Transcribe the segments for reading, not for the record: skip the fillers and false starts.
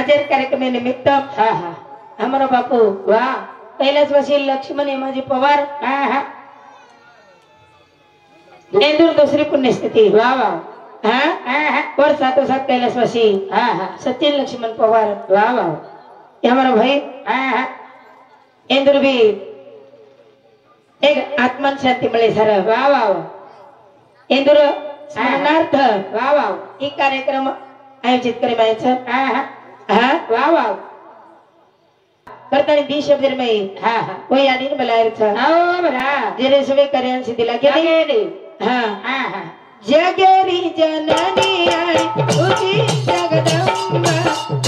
आजर कार्यक्रमानिमित्त हा हा हमारा बापू वाह कैलासवासी लक्ष्मण हेमाजी पवार हा हा इंदूर दूसरी पुण्यस्थिति वाह वाह हाँ हा हा और साथों साथ कैलासवासी हा हा सचिन लक्ष्मण पवार वाह वाह ये हमारा भाई हा हा इंदूर भी एक आत्मन शांती मिले सर वाह वाह इंदूर स्मरणार्थ वाह वाह ही कार्यक्रम आयोजित करे मायचं हा हा हाँ वाह वाह करताना दी शब्द में हा हा वो यादी ने बुलाया था आओ बरा जेरे सवे कार्यान से दिला के नहीं लगे रे हाँ हा हा जगरी जननी आई उजी जगदम्बा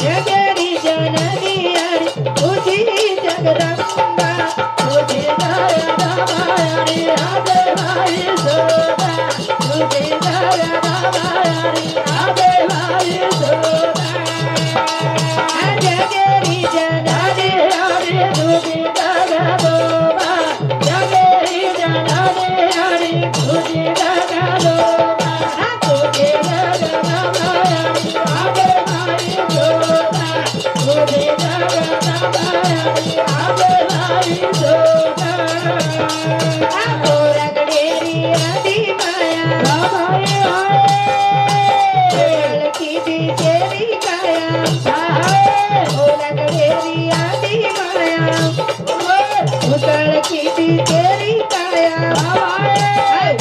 जगरी जननी आई उजी जगदम्बा तुझे दया दमारी आदे भाई सोदा तुझे दया दमारी आदे भाई सोदा जगरी जननी आई तुझे जगदम्बा जगरी जननी आई तुझे जगदम्बा तुझे जगदम्बा आदे भाई सोदा तुझे जगदम्बा आदे भाई सोदा तोरा गडेरी आदि माया भाई हाय की दी तेरी काया हाय तोरा गडेरी आदि माया उतल की दी तेरी काया हाय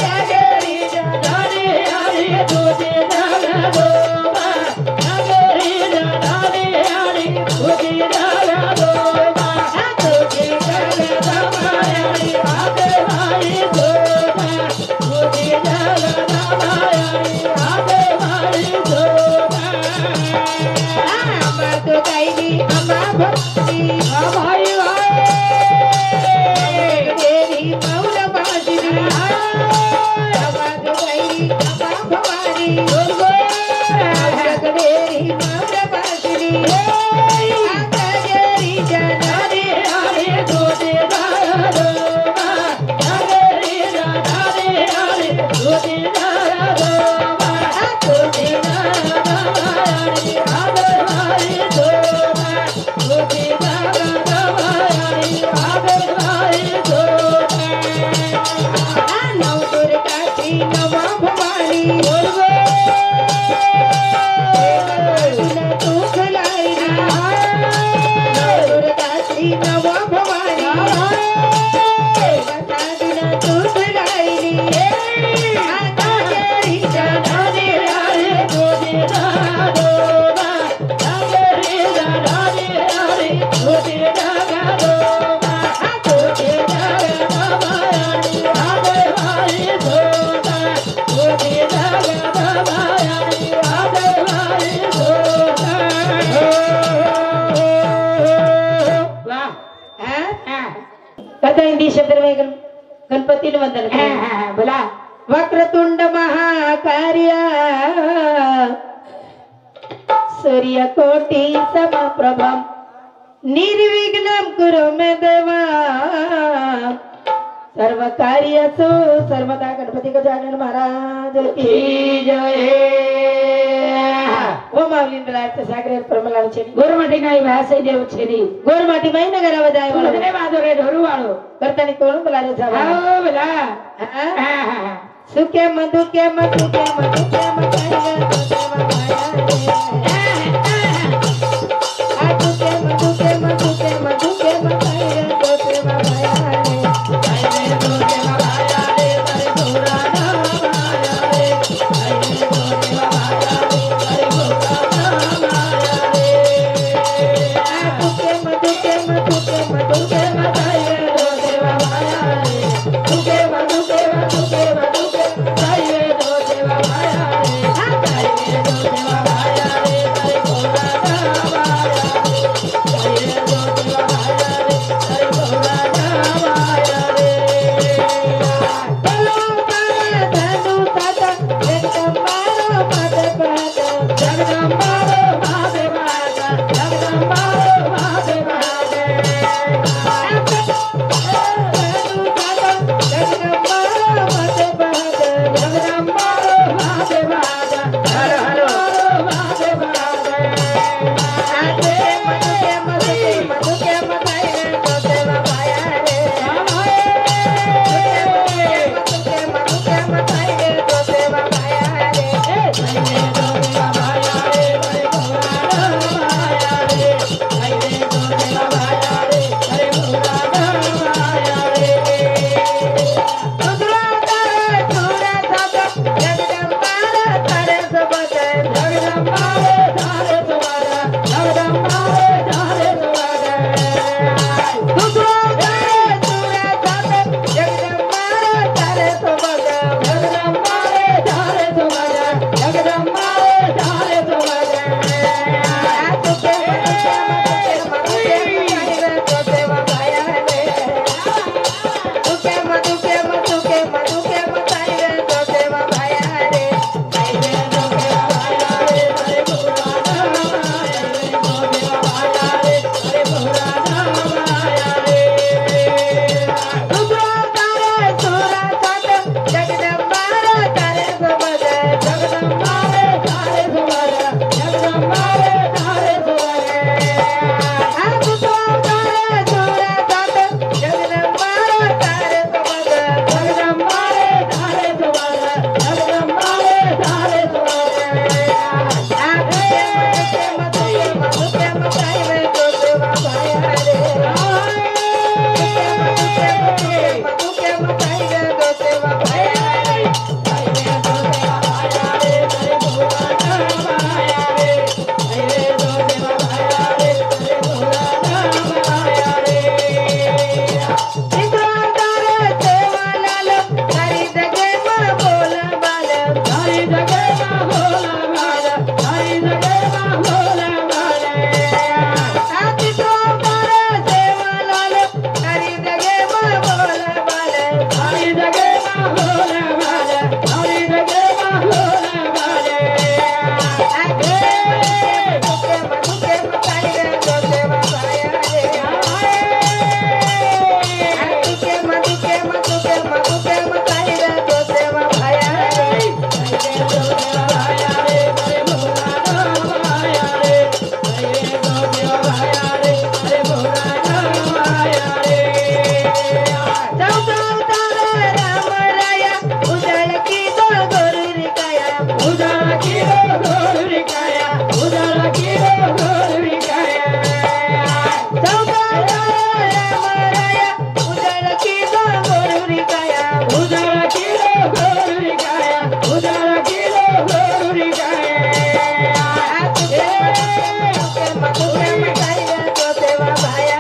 जगरी जनानी हरि तुझे जगदम्बा जगरी जनानी हरि तुझे जगदम्बा तुझे जगदम्बा हरि आदे भाई सोदा तुझे जगदम्बा हरि आदे भाई सोदा अम्मा तो कैली अम्मा भक्ति भाई भाई तेरी मौला बाजी अम्मा तो कैली अम्मा भवानी जगदेरी मौला बाजी जगरी जनानी हरि तुझे जगदम्बा जगरी जनानी हरि तुझे जगदम्बा तुझे जगदम्बा हरि आदे भाई सोदा तुझे जगदम्बा हरि आदे भाई सोदा नव दुर्गाची नवा भवानी तू खलाई दुर्गाची नवा भवानी तू खलाई जगरी जनानी हरि तुझे जगदम्बा जगरी जनानी हरि तुझे जगदम्बा तुझे जगदम्बा हरि आदे भाई सोदा तुझे जगदम्बा हरि आदे भाई सोदा वाह हाँ हा कथा हिंदी शब्द में गणपति ने वंदन हा किया हा बोला वक्रतुंड महाकार्य सूर्यकोटि समप्रभं निर्विघ्नं कुरु मे देवा सर्व कार्यसु सर्वदा गणपती गजानन महाराज की जय ओ मावलिंद्रार्थ सागर प्रमलाचे गोरमाटी नाही भासे देव छेरी गोरमाटी माई नगर बजाय तुझे बाजोरे ढोरू वाळो करतानी कोण बोलारे जावा आओ बोला हाँ? हा हा सुके मधु के मधु के मधु के मधु के मधु के मधु के मधु के मधुके मताई तो सेवा भाया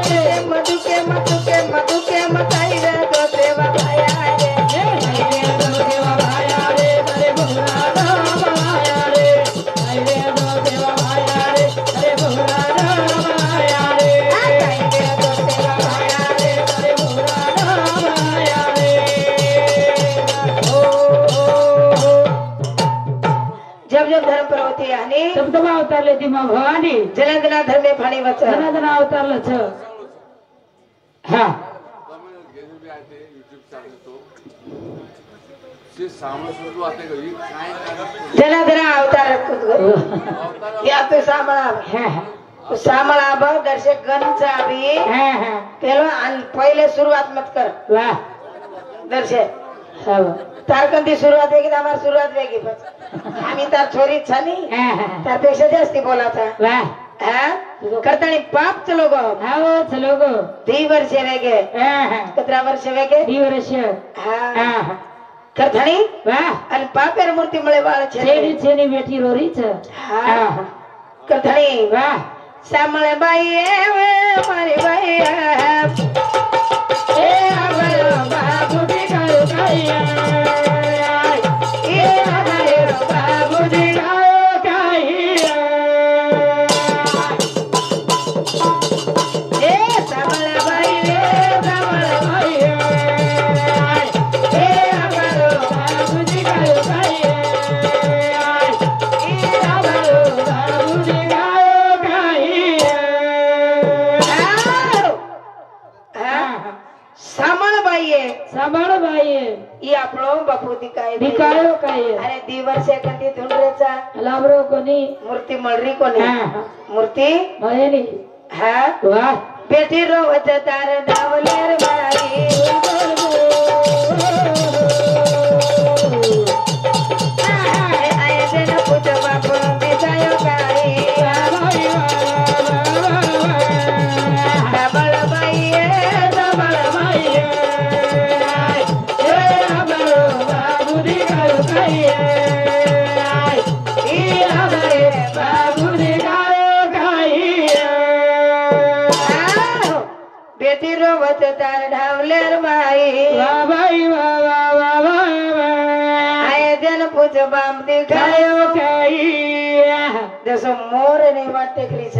रे मधुके मधुके मधुके मताई तो सेवा भाया रे जब जब धर्म प्रवृत्ती आणि धबधबा अवतारले ती मग भवानी जलंदना धर्मे फाणी वच जनार्दन अवतारलं छ हा जलंदना अवतार या तो सामळा सामळा ब दर्शक गणचा आभी पेलो आणि पहिले सुरुवात मत कर वाह दर्शक हा तारकंदी सुरुवात आहे की आम्हाला सुरुवात वेगळी आम्ही तर छोरीच छानी त्यापेक्षा जास्ती बोलाचा वाह करतानी पाप चलो गो हाओ चलो गो 2 वर्ष वेगे 17 वर्ष वेगे 2 वर्ष हा करतानी वाह आणि पापेर मूर्ती मुळे बाळ छेनी छेनी बेटी रोरी छ हा करतानी वाह सामळे बाई मारी बाई ए आगलो बाबू दी कायो काया ए आगलो बाबू दी कायो काया ए सामळे बाई ए आगलो बाबू दी कायो काया ए आगलो बाबू दी कायो काया सांभाळ बाई ई आपलो बापू दिकाय दिकायो काय अरे दिवर्ष कंदी धुंडरेचा लाभरो कोणी मूर्ती मळरी कोणी मूर्ती मळेली हा वाह बेटी रोवत तार धावलेर मारी आय देना पुत बापू दिकायो काय डबल बाई डबल बाई बेटी रोवत तार ढावलेर बाई बाई आय देन पूज बाम दिखायो जसं मोर नाही वाटते क्रीच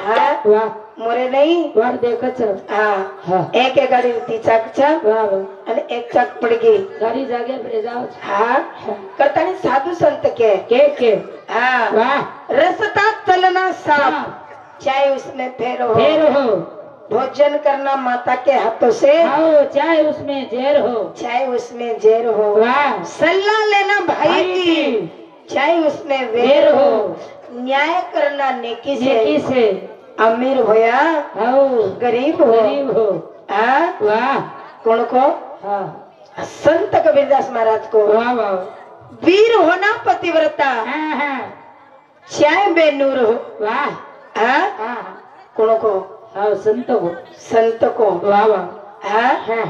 हा वाह मोरे नाही वाट देखच हा एक गाडी ती चाकचा वाह आणि एक चाक पडगी गाडी जागे पे जाओ हा करतानी साधू संत के हा वाह रसता चलना साफ चाय उसमें फेर हो भोजन करना माता के हाथों से आओ चाय उसमें जेर हो चाय उसमें जेर हो वाह सल्ला लेना भाई की चाय उसमें वेर हो न्याय करना नेकी से अमीर होया आओ गरीब हो हाँ वाह कौन को हाँ संत कबीरदास महाराज को वाह वाह वीर होना पतिव्रता चाय बेनूर हो वाह हाँ कौन को हाँ संत को वाह वाह हाँ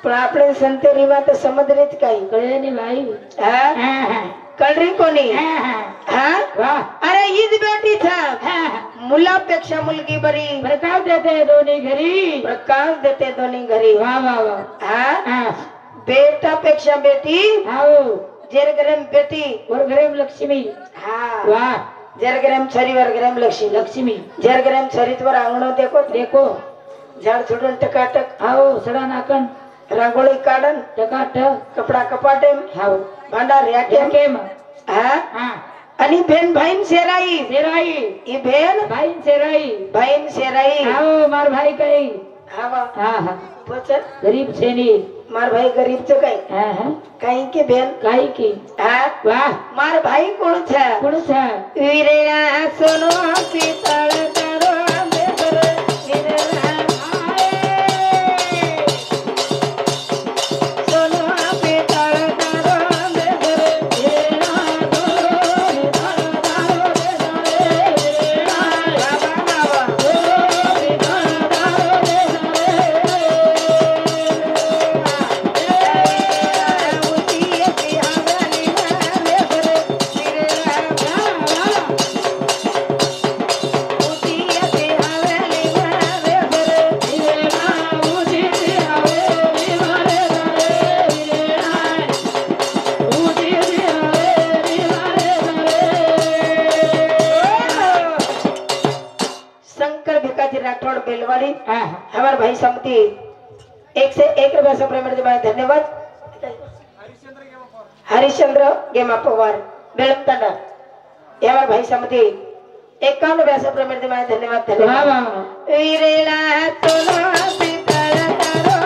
पण आपले संत रिवा तर समजलेच काही कळे नाही बाई हाँ कळरी कोणी हाँ वाह अरे हीच बेटी था मुलापेक्षा मुलगी बरी प्रकाश देते दोन्ही घरी प्रकाश देते दोन्ही घरी वाह वाह वाह हाँ बेटापेक्षा बेटी आओ जेरगरम बेटी वरगरेम लक्ष्मी हाँ वाह जेरगरम छरी वरगरम लक्ष्मी जेरगरम छरीत वर अंगणो देखो झाड छोडून टकाटक आओ सडा नाकण रांगोळी काढन टकाटक कपडा कपाटे आओ भांडा रॅकेम हाँ आणि भेन भाईन सेराई ई भेन भाईन सेराई आओ मार भाई कई हाँ हाँ पोचत गरीब छेनी मार भाई गरीबचं काही काही की भेन काही की हा वाह मार भाई कोण छा वीरेला सोनो पितळ करो बेहर वीरेला सोनो पितळ करो बेहर दिलवाड़ी हमारे भाई समती 1 से 1 रुपया से पेमेंट दिवाए धन्यवाद हरिश्चंद्र गेमा पवार बेलम तंडा ये हमारे भाई समती 51 रुपया से पेमेंट दिवाए धन्यवाद धन्यवाद वीरेला तोला सीतारा तारो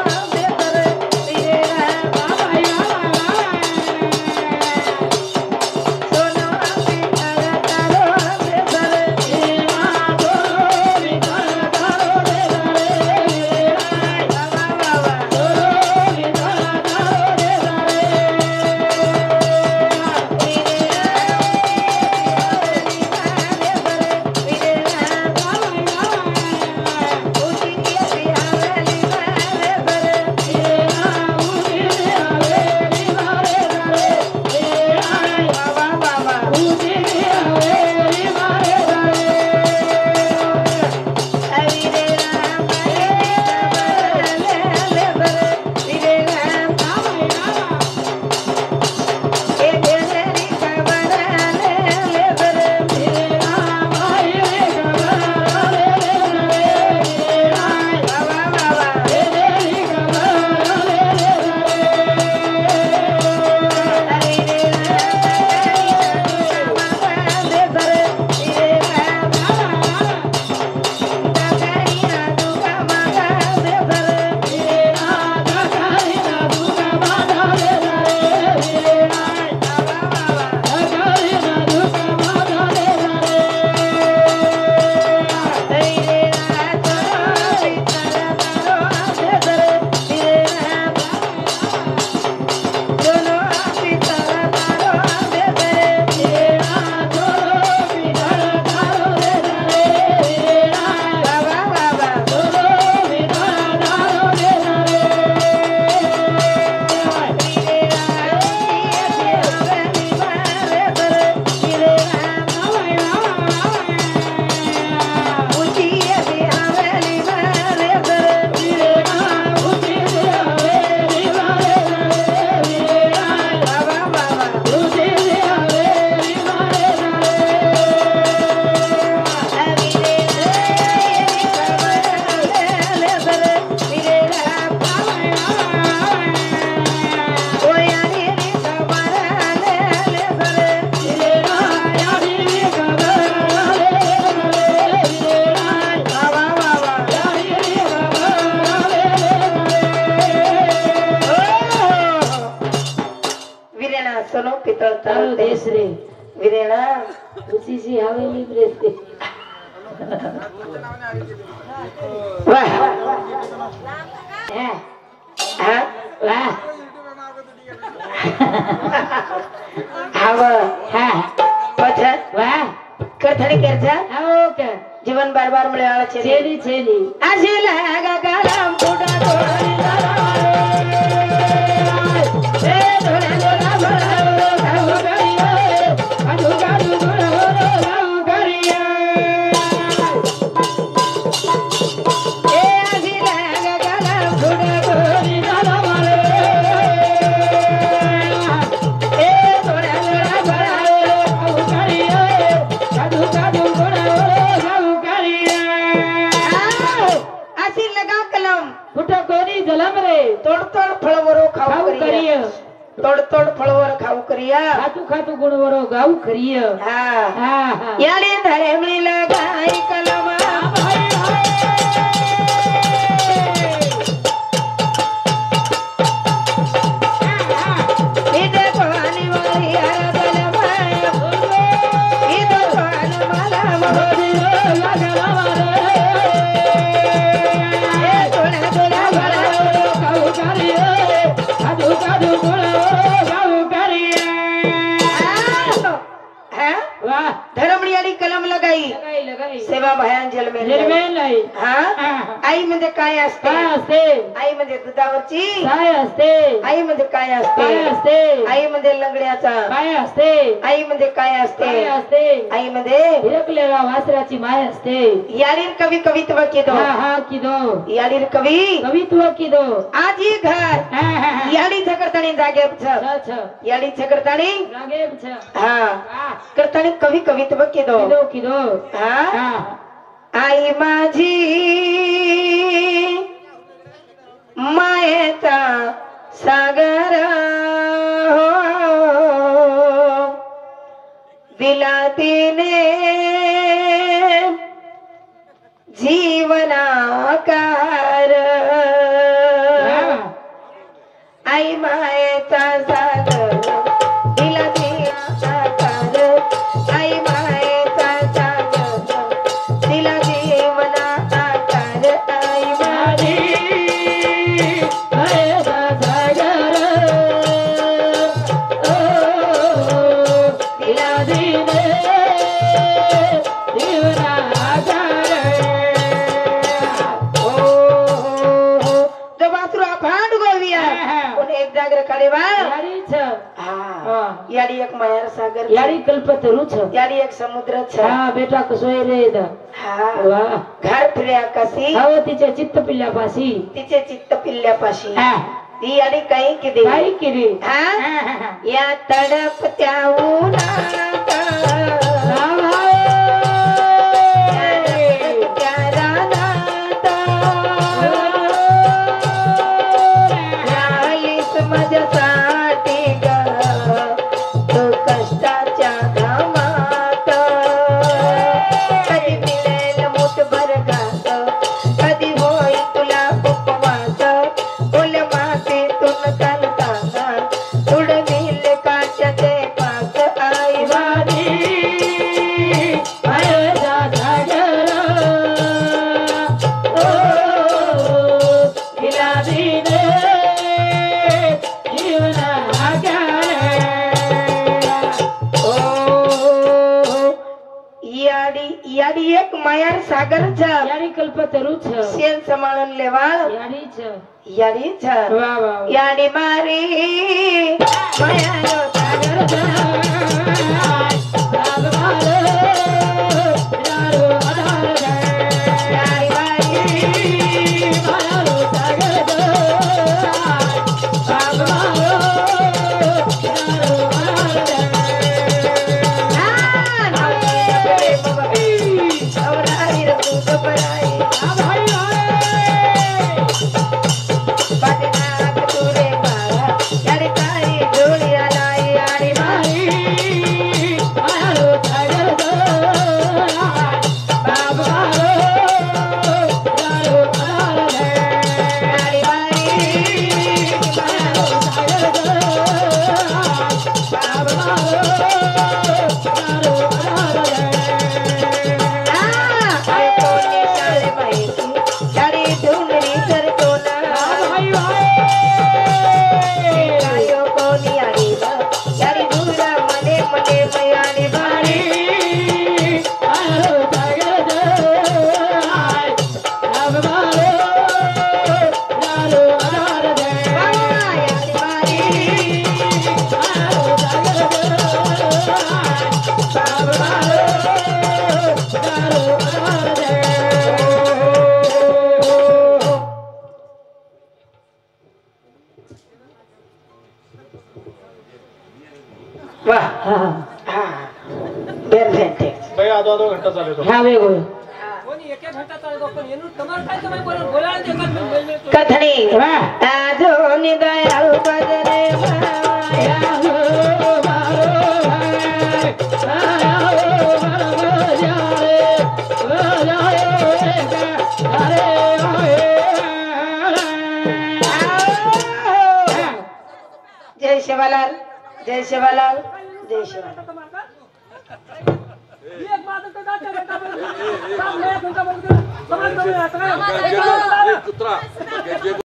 बेतर वीरेला जीवन बार बार मिळाला छेली छेली आजी लागा गरम फुटा कोणी ए धोरा धोरा भरा खाऊ करिया आजू गाडू धोरा खाऊ करिया ए आजी लागा गरम फुटा कोणी दादा मारे ए धोरा धोरा भरा खाऊ करिया आजू गाडू फुटा कोणी जलम रे तोड तोड फळवरो खाऊ करिय तोड तोड फळवर खाऊ करिया खातू खातू गुणवरो गाऊ करिय हा हा याले धरेमळी लगाई कलमा धर्मणी कलम लगाई सेवा भयान जेल में हाँ आई म्हणजे काय असते आई म्हणजे दुधावरची काय असते आई म्हणजे काय असते आई म्हणजे लंगड्याचा काय असते आई म्हणजे काय असते आई म्हणजे हिरकलेल्या वासराची माय असते यारीर कवी कवित्व किदो हा किदो यारीर कवी कवित्व किदो आजी घर याडी करतानी जागे याडी करतानी जागे हा करतानी कवी कवित्व किदो किदो हा आई माझी मायेचा सागर हो दिला तिने जीवनाकार आई मायेचा सागर दिला तिने आकार आई मायेचा सागर दिला जीवनाकार आई माझी मायेचा सागर दिला तिने जीवनाकार तो बाथरूम भांड गोविया कोणी एक जागर काढे बा याडी एक मायार सागर यारी कल्पतरू छ याडी एक समुद्र छ हा बेटा कसोय रे द हा वाह घर फिरे आकाशी हव तिच्या चित्त पिल्ल्यापाशी तिचे चित्त पिल्ल्यापाशी हा ती याडी काही किती काय केली हा या तडपत्या उन्हात माझ्यासाठी ग तो कष्टाच्या घामात कधी मिळेल मुठभर घास कधी होईल तुला उपवास ओल्या मातीतून चालताना तुडवील काच्याचे पास आई माझी मायेचा सागर ओ दिला दिने याडी एक मायार सागर छ यारी कल्पतरू छ शेन समाळन लेवा यारी छ याडी छ वाह वाह याडी मारी मायारो सागर छ याडी मारी मायारो सागर वाह हा बेर भेटते भाई आधो आधो घंटा चालेल ह्या वेगो कथणी आजो निदयाळू बजरे माया जय शिवालाल जय शिवालाल जय शिवालाल कुत्रा